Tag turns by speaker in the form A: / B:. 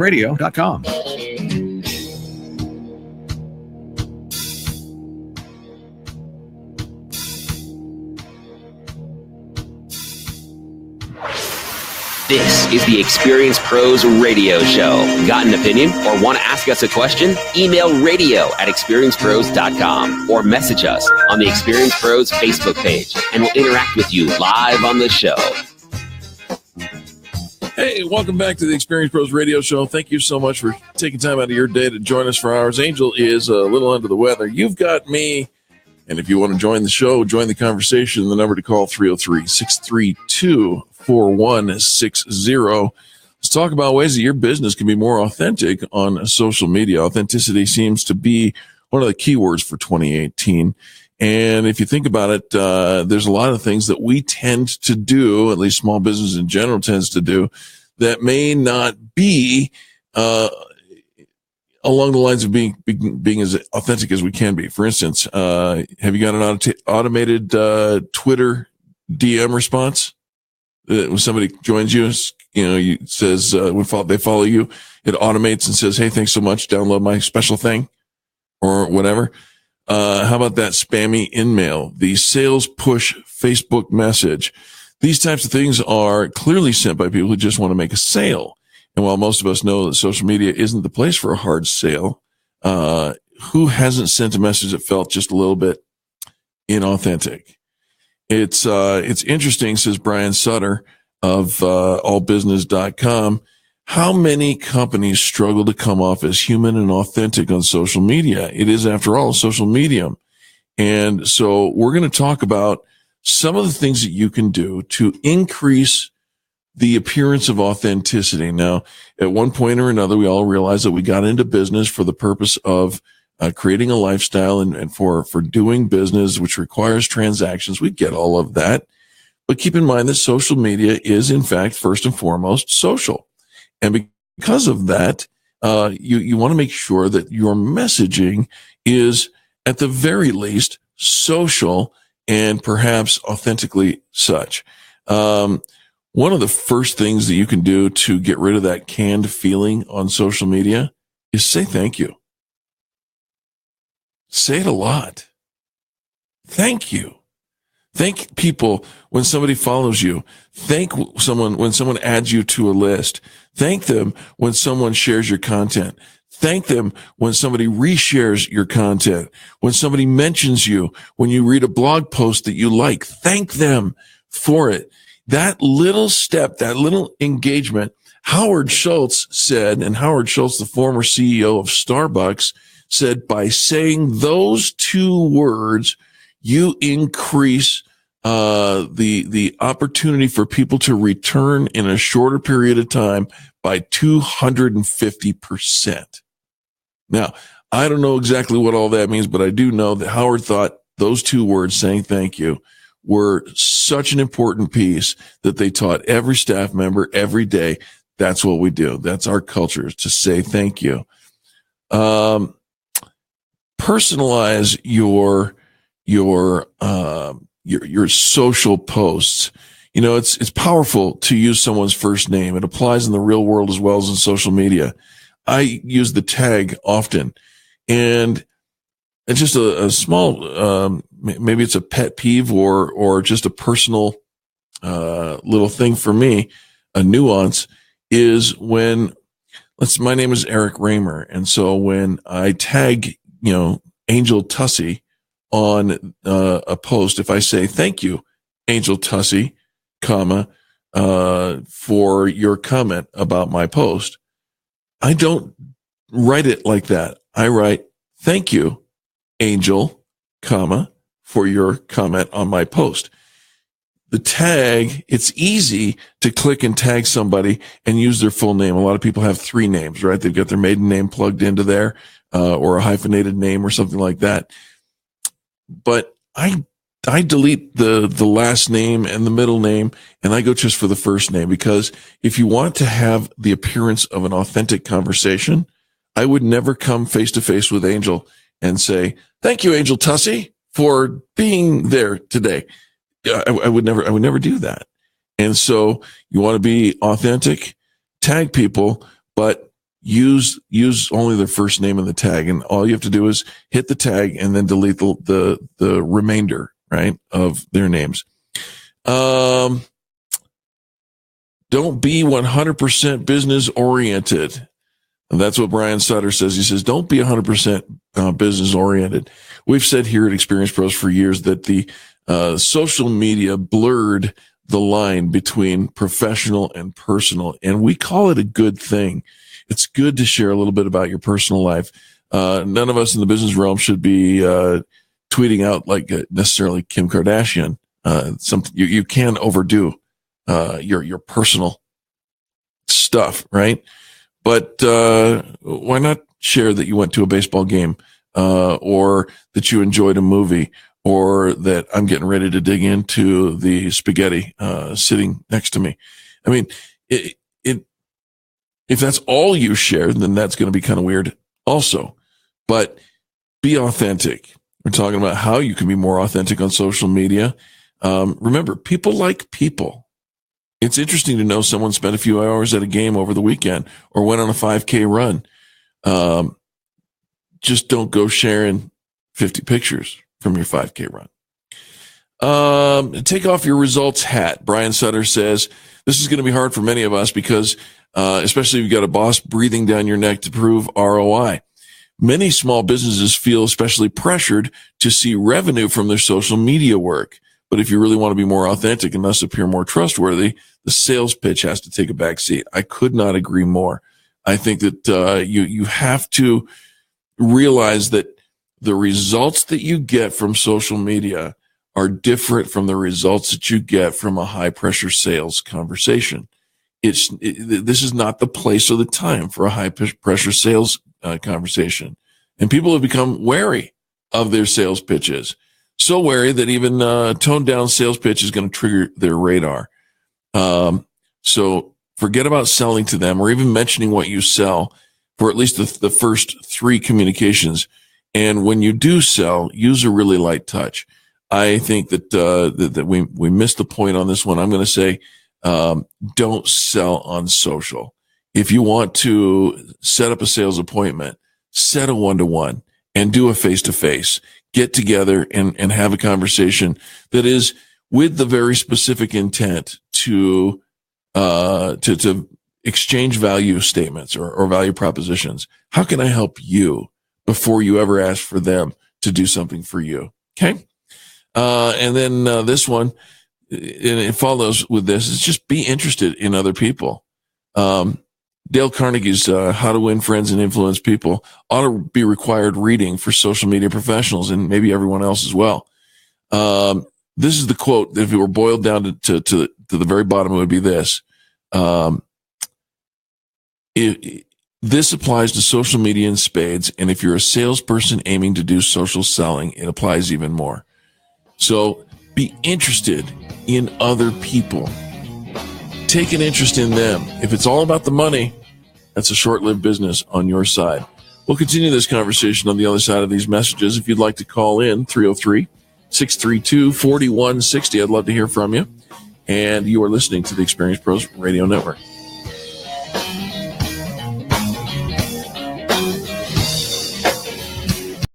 A: Radio.com.
B: This is the Experience Pros Radio Show. Got an opinion or want to ask us a question? Email radio@experiencepros.com or message us on the Experience Pros Facebook page, and we'll interact with you live on the show.
C: Hey, welcome back to the Experience Pros Radio Show. Thank you so much for taking time out of your day to join us for hours. Angel is a little under the weather. You've got me. And if you want to join the show, join the conversation, the number to call 303-632-4160. Let's talk about ways that your business can be more authentic on social media. Authenticity seems to be one of the keywords for 2018. And if you think about it, there's a lot of things that we tend to do, at least small business in general tends to do, that may not be along the lines of being as authentic as we can be. For instance, have you got an automated Twitter DM response? When somebody joins you, it says when they follow you, it automates and says, "Hey, thanks so much. Download my special thing," or whatever. How about that spammy InMail, the sales push Facebook message? These types of things are clearly sent by people who just want to make a sale. And while most of us know that social media isn't the place for a hard sale, who hasn't sent a message that felt just a little bit inauthentic? It's interesting, says Brian Sutter of allbusiness.com. How many companies struggle to come off as human and authentic on social media? It is, after all, a social medium. And so we're going to talk about some of the things that you can do to increase the appearance of authenticity. Now, at one point or another, we all realized that we got into business for the purpose of creating a lifestyle and for doing business, which requires transactions. We get all of that. But keep in mind that social media is, in fact, first and foremost, social. And because of that, you want to make sure that your messaging is, at the very least, social and perhaps authentically such. One of the first things that you can do to get rid of that canned feeling on social media is say thank you. Say it a lot. Thank you. Thank people when somebody follows you. Thank someone when someone adds you to a list. Thank them when someone shares your content. Thank them when somebody reshares your content. When somebody mentions you, when you read a blog post that you like, thank them for it. That little step, that little engagement, Howard Schultz said, and Howard Schultz, the former CEO of Starbucks, said, by saying those two words, you increase the opportunity for people to return in a shorter period of time by 250%. Now, I don't know exactly what all that means, but I do know that Howard thought those two words, saying thank you, were such an important piece that they taught every staff member every day. That's what we do. That's our culture, is to say thank you. Personalize your social posts. You know, it's powerful to use someone's first name. It applies in the real world as well as in social media. I use the tag often, and it's just a small, maybe it's a pet peeve or just a personal little thing for me. A nuance is when, my name is Eric Raymer, and so when I tag, Angel Tussey on a post, if I say thank you, Angel Tussey, for your comment about my post, I don't write it like that. I write thank you, Angel, for your comment on my post. The tag, it's easy to click and tag somebody and use their full name. A lot of people have three names, right? They've got their maiden name plugged into there, or a hyphenated name or something like that. But I delete the last name and the middle name, and I go just for the first name, because if you want to have the appearance of an authentic conversation, I would never come face to face with Angel and say, thank you, Angel Tussey, for being there today. I would never do that. And so you want to be authentic, tag people, but use only their first name in the tag. And all you have to do is hit the tag and then delete the remainder, right, of their names. Don't be 100% business oriented. And that's what Brian Sutter says. He says, don't be 100% business oriented. We've said here at Experience Pros for years that the social media blurred the line between professional and personal, and we call it a good thing. It's good to share a little bit about your personal life. None of us in the business realm should be tweeting out like necessarily Kim Kardashian. Something you can overdo your personal stuff, right? But why not share that you went to a baseball game, or that you enjoyed a movie, or that I'm getting ready to dig into the spaghetti sitting next to me? I mean, if that's all you share, then that's going to be kind of weird also. But be authentic. We're talking about how you can be more authentic on social media. Remember, people like people. It's interesting to know someone spent a few hours at a game over the weekend or went on a 5K run. Just don't go sharing 50 pictures from your 5K run. Take off your results hat. Brian Sutter says, this is going to be hard for many of us because, especially if you've got a boss breathing down your neck to prove ROI. Many small businesses feel especially pressured to see revenue from their social media work. But if you really want to be more authentic and thus appear more trustworthy, the sales pitch has to take a back seat. I could not agree more. I think that you have to realize that the results that you get from social media are different from the results that you get from a high pressure sales conversation. This is not the place or the time for a high pressure sales conversation. And people have become wary of their sales pitches. So wary that even toned down sales pitch is going to trigger their radar. So forget about selling to them or even mentioning what you sell for at least the first 3 communications. And when you do sell, use a really light touch. I think that we missed the point on this one. I'm going to say, don't sell on social. If you want to set up a sales appointment, set a 1-to-1 and do a face-to-face. Get together and have a conversation that is with the very specific intent to exchange value statements or value propositions. How can I help you before you ever ask for them to do something for you? Okay. And then this one, and it follows with this, is just be interested in other people. Dale Carnegie's How to Win Friends and Influence People ought to be required reading for social media professionals and maybe everyone else as well. This is the quote that if it were boiled down to the very bottom, it would be this. This applies to social media in spades, and if you're a salesperson aiming to do social selling, it applies even more. So be interested in other people. Take an interest in them. If it's all about the money, that's a short-lived business on your side. We'll continue this conversation on the other side of these messages. If you'd like to call in, 303-632-4160. I'd love to hear from you. And you are listening to the Experience Pros Radio Network.